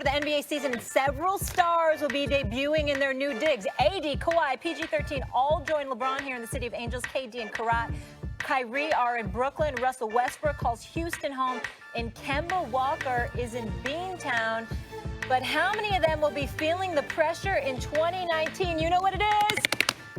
of the NBA season, and several stars will be debuting in their new digs. AD, Kawhi, PG-13 all join LeBron here in the City of Angels. KD and Kyrie are in Brooklyn. Russell Westbrook calls Houston home, and Kemba Walker is in Beantown. But how many of them will be feeling the pressure in 2019? You know what it is?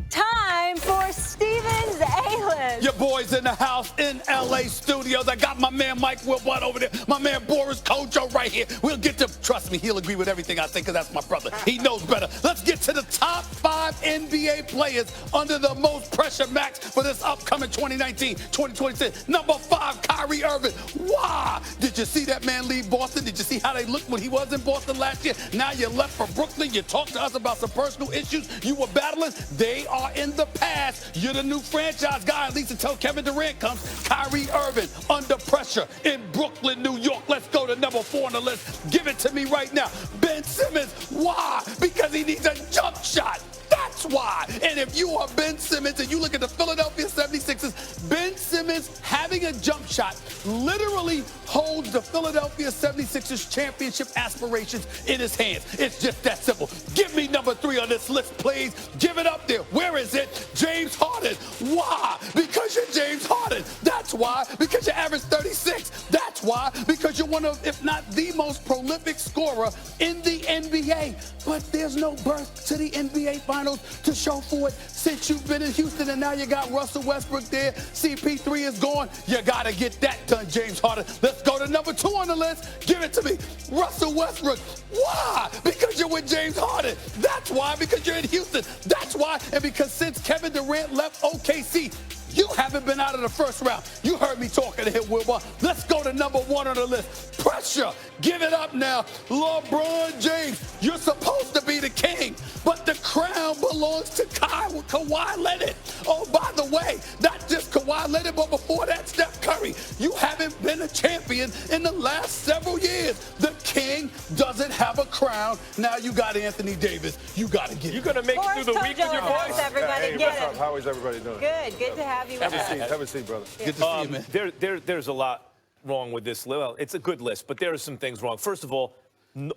Time for Steven's A-List. Your boys in the house in LA studios. I got my man Mike Wilbon over there. My man Boris Kojo right here. We'll get to, trust me, he'll agree with everything I say because that's my brother. He knows better. Let's get to the top 5 NBA players under the most pressure max for this upcoming 2019-2020. Number 5, Kyrie Irving. Why? Did you see that man leave Boston? Did you see how they looked when he was in Boston last year? Now you left for Brooklyn. You talked to us about some personal issues you were battling. They are in the past. You're the new franchise guy, at least until Kevin Durant comes. Kyrie Irving under pressure in Brooklyn, New York. Let's go to number 4 on the list. Give it to me right now. Ben Simmons. Why? Because he needs a jump shot. That's why. And if you are Ben Simmons and you look at the Philadelphia 76ers, Ben Simmons having a jump shot literally holds the Philadelphia 76ers championship aspirations in his hands. It's just that simple. Give me number 3 on this list, please. Give it up there. Where is it? James Harden. Why? Because you're James Harden. That's why. Because you average 36. That's why. Because you're one of, if not the most prolific scorer in the NBA. But there's no birth to the NBA Finals to show for it since you've been in Houston, and now you got Russell Westbrook there. CP3 is gone. You got to get that done, James Harden. Let's go to number 2 on the list. Give it to me. Russell Westbrook. Why? Because you're with James Harden. That's why. Because you're in Houston. That's why. And because since Kevin Durant left OKC, you haven't been out of the first round. You heard me talking to him, Wilbur. Let's go to number 1 on the list. Pressure. Give it up now. LeBron James. You're supposed to be the king, but the crown belongs to Kawhi Leonard. Oh, by the way, not just Kawhi Leonard, but before that, Steph Curry. You haven't been a champion in the last several years. The king doesn't have a crown. Now you got Anthony Davis. You got to get it. You're going to make it through the week with your voice? Everybody, Hey, get what's up? How is everybody doing? Good to have you. Have a seat, brother. Good to see you, man. There's a lot wrong with this. Well, it's a good list, but there are some things wrong. First of all,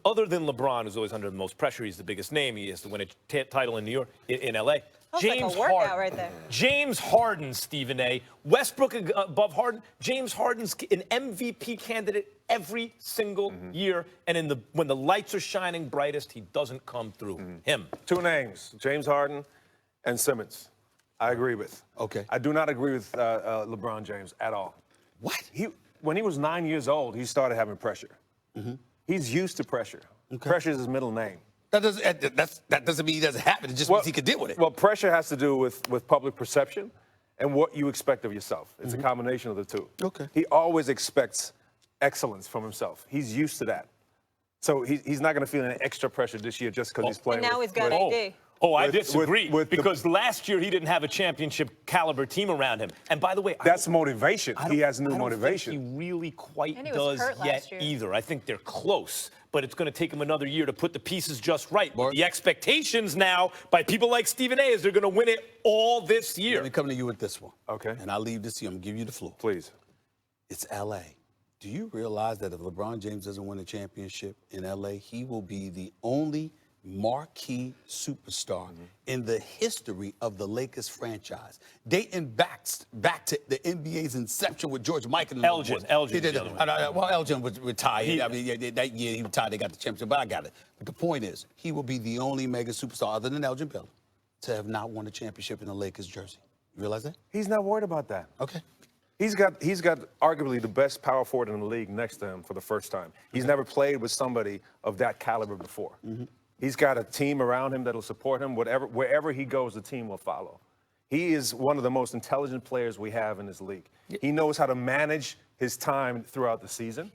other than LeBron, who's always under the most pressure, he's the biggest name. He has to win a title in New York, in L.A. That's like a workout right there. James Harden, Stephen A. Westbrook above Harden. James Harden's an MVP candidate every single year, and when the lights are shining brightest, he doesn't come through. Him. 2 names, James Harden and Simmons. I agree with. Okay. I do not agree with LeBron James at all. What? When he was 9 years old, he started having pressure. He's used to pressure. Okay. Pressure is his middle name. That doesn't mean he doesn't have it. It just means he can deal with it. Well, pressure has to do with public perception and what you expect of yourself. It's a combination of the two. Okay. He always expects excellence from himself. He's used to that. So he's not going to feel any extra pressure this year just because he's playing. And now he's got AD. I disagree. Because last year he didn't have a championship caliber team around him. And by the way, that's motivation. He has new motivation. I don't think he really quite he was does hurt yet last year. either. I think they're close, but it's going to take him another year to put the pieces just right. But the expectations now by people like Stephen A. is they're going to win it all this year. Let me come to you with this one. Okay. And I'll leave this to you. I'm going to give you the floor. Please. It's L.A. Do you realize that if LeBron James doesn't win a championship in L.A., he will be the only marquee superstar in the history of the Lakers franchise, dating back to the NBA's inception with George Mikan. Elgin. Well, Elgin was retired. I mean, that year he retired, they got the championship, but I got it. But the point is, he will be the only mega superstar other than Elgin Baylor to have not won a championship in the Lakers jersey. You realize that? He's not worried about that. Okay. He's got arguably the best power forward in the league next to him for the first time. He's never played with somebody of that caliber before. He's got a team around him that'll support him. Wherever he goes, the team will follow. He is one of the most intelligent players we have in this league. He knows how to manage his time throughout the season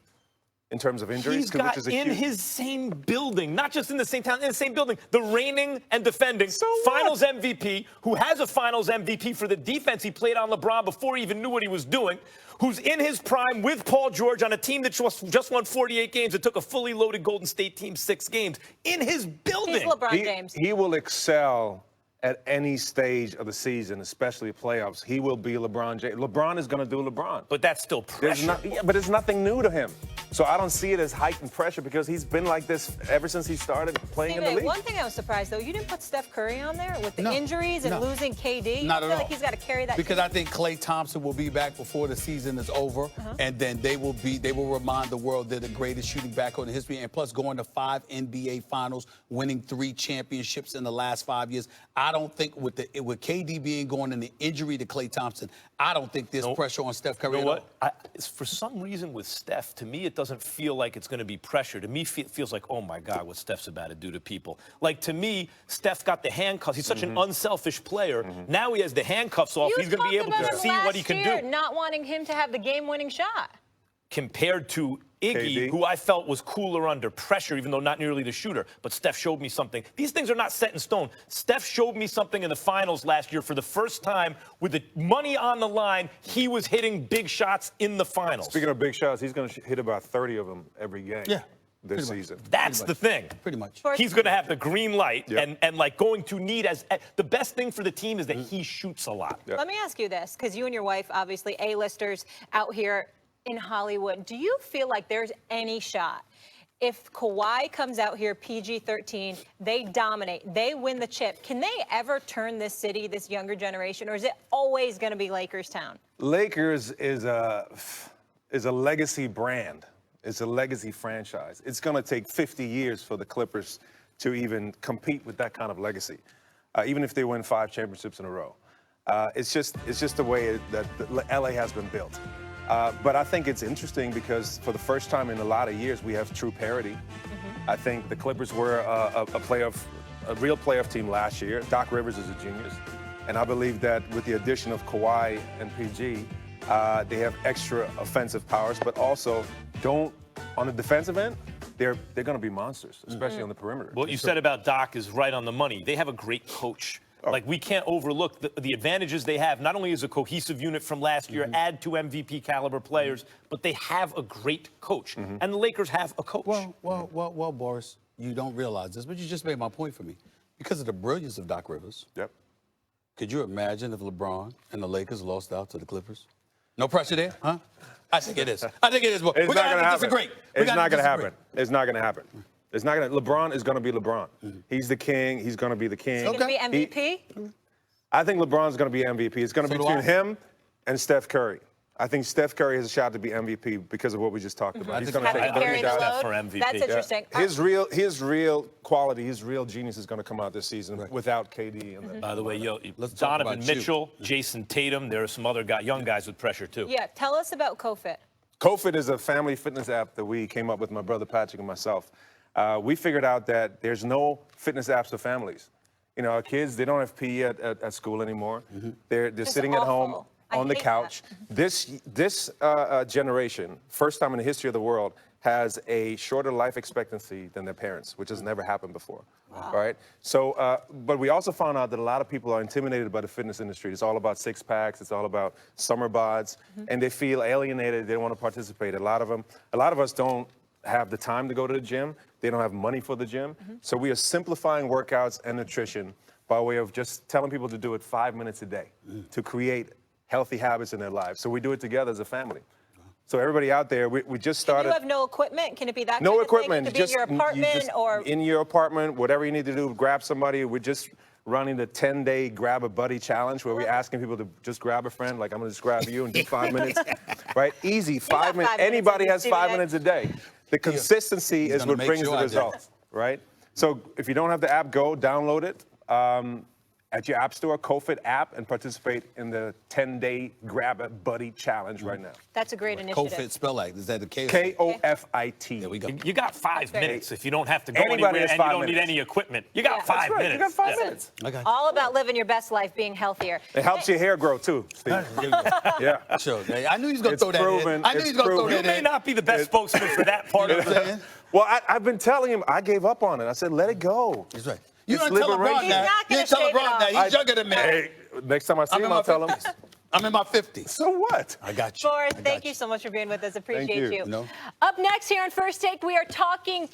in terms of injuries. He's got his same building, not just in the same town, in the same building, the reigning and defending Finals MVP, who has a Finals MVP for the defense he played on LeBron before he even knew what he was doing, who's in his prime with Paul George on a team that just won 48 games. It took a fully loaded Golden State team 6 games in his building. He's LeBron James. He will excel at any stage of the season, especially playoffs, he will be LeBron James. LeBron is going to do LeBron. But that's still pressure. But it's nothing new to him. So I don't see it as heightened pressure because he's been like this ever since he started playing in the league. One thing I was surprised, though, you didn't put Steph Curry on there with the injuries and losing KD. Not I at feel all. like he's got to carry that. Because I think Klay Thompson will be back before the season is over, and then they will remind the world they're the greatest shooting backcourt in history, and plus going to 5 NBA Finals, winning 3 championships in the last 5 years. I don't think with KD being gone and the injury to Klay Thompson, I don't think there's pressure on Steph Curry. You know what? For some reason with Steph, to me, it doesn't feel like it's going to be pressure. To me, it feels like, oh my God, what Steph's about to do to people. Like, to me, Steph got the handcuffs. He's such an unselfish player. Now he has the handcuffs off. He's going to be able to see what he can do. Not wanting him to have the game-winning shot. Compared to Iggy, who I felt was cooler under pressure, even though not nearly the shooter. But Steph showed me something. These things are not set in stone. Steph showed me something in the finals last year for the first time with the money on the line. He was hitting big shots in the finals. Speaking of big shots, he's going to hit about 30 of them every game. This season. That's the thing. Pretty much. He's going to have the green light and like going to need the best thing for the team is that he shoots a lot. Let me ask you this, because you and your wife, obviously A-listers out here in Hollywood. Do you feel like there's any shot if Kawhi comes out here PG-13, they dominate, they win the chip, can they ever turn this city, this younger generation, or is it always going to be Lakers town? Lakers is a legacy brand. It's a legacy franchise. It's going to take 50 years for the Clippers to even compete with that kind of legacy, even if they win 5 championships in a row. It's just the way that LA has been built. But I think it's interesting because for the first time in a lot of years, we have true parity. I think the Clippers were a real playoff team last year. Doc Rivers is a genius. And I believe that with the addition of Kawhi and PG, they have extra offensive powers, but also on the defensive end, they're going to be monsters, especially on the perimeter. What you said about Doc is right on the money. They have a great coach. Like, we can't overlook the advantages they have. Not only as a cohesive unit from last year, add 2 MVP caliber players, but they have a great coach. And the Lakers have a coach. Well, Boris, you don't realize this, but you just made my point for me. Because of the brilliance of Doc Rivers, could you imagine if LeBron and the Lakers lost out to the Clippers? No pressure there, huh? I think it is. I think it is. It's not going to happen. It's not going to happen. It's not going to happen. It's not going to. LeBron is going to be LeBron. He's the king. He's going to be the king. Is he going to be MVP? I think LeBron's going to be MVP. It's going to be between him and Steph Curry. I think Steph Curry has a shot to be MVP because of what we just talked about. He's going to take carry the load for MVP. That's interesting. His real quality, his real genius is going to come out this season without KD. And By the way, Donovan Mitchell, Jason Tatum, there are some other young guys with pressure too. Yeah, tell us about KoFit. KoFit is a family fitness app that we came up with, my brother Patrick and myself. We figured out that there's no fitness apps for families. You know, our kids, they don't have PE at school anymore. They're sitting at home on the couch. This generation, first time in the history of the world, has a shorter life expectancy than their parents, which has never happened before. Right? So, but we also found out that a lot of people are intimidated by the fitness industry. It's all about 6-packs. It's all about summer bods, and they feel alienated. They don't want to participate. A lot of us don't have the time to go to the gym. They don't have money for the gym. So we are simplifying workouts and nutrition by way of just telling people to do it 5 minutes a day to create healthy habits in their lives. So we do it together as a family. So everybody out there, we just started. You have no equipment? Can it be that no kind of equipment? Thing? It could be in your apartment or in your apartment, whatever you need to do, grab somebody. We're just running the 10-day grab a buddy challenge where we're asking people to just grab a friend. Like, I'm going to just grab you and do 5 minutes. Right? Easy, 5 minutes. Anybody has 5 minutes a day. The consistency is what brings the results. Right? So if you don't have the app, go download it at your app store, KoFit app, and participate in the 10-day grab a buddy challenge right now. That's a great initiative. KoFit spell like, is that the K? KOFIT. There we go. You got 5 minutes if you don't have to go Anybody anywhere has and you 5 don't need minutes. any equipment. You got 5 That's right. minutes. You got 5 minutes. Okay. All about living your best life, being healthier. It helps your hair grow too, Steve. Yeah. Sure. I knew he was going to throw that proven. in. I knew he was going to throw You that may in. not be the best spokesman for that part of it. Well, I've been telling him, I gave up on it. I said, let it go. He's right. You It's don't tell liberation. LeBron He's that. not You gonna don't tell shave it LeBron off. that. He's younger than me. Hey, next time I see him, I'll tell him. I'm in my 50s. So what? I got you. Boris, thank you so much for being with us. Appreciate you. you. No. Up next here on First Take, we are talking